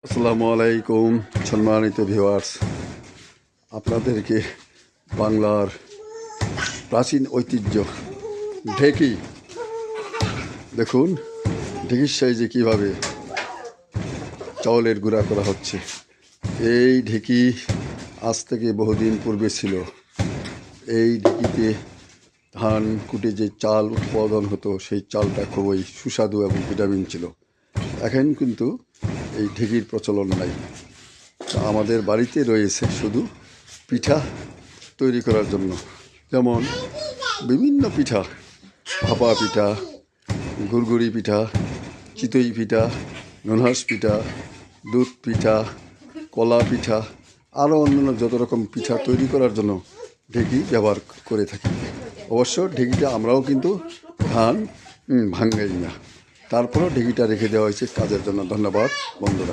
আসসালামু আলাইকুম সম্মানিত ভিউয়ার্স, আপনাদেরকে বাংলার প্রাচীন ঐতিহ্য ঢেকি দেখুন। ঢেকির সাইজে কীভাবে চাউলের গুঁড়া করা হচ্ছে। এই ঢেকি আজ থেকে বহুদিন পূর্বে ছিল। এই ঢেকিতে ধান কুটে যে চাল উৎপাদন হতো, সেই চালটা খুবই সুস্বাদু এবং ভিটামিন ছিল। এখন কিন্তু এই ঢেকির প্রচলন নাই। আমাদের বাড়িতে রয়েছে শুধু পিঠা তৈরি করার জন্য, যেমন বিভিন্ন পিঠা, ভাপা পিঠা, গুড়গুড়ি পিঠা, চিতই পিঠা, ননহাস পিঠা, দুধ পিঠা, কলা পিঠা, আরও অন্যান্য যত রকম পিঠা তৈরি করার জন্য ঢেকি ব্যবহার করে থাকি। অবশ্য ঢেকিটা আমরাও কিন্তু ধান ভাঙাই না, তারপরেও ঢেকিটা রেখে দেওয়া হয়েছে কাজের জন্য। ধন্যবাদ বন্ধুরা।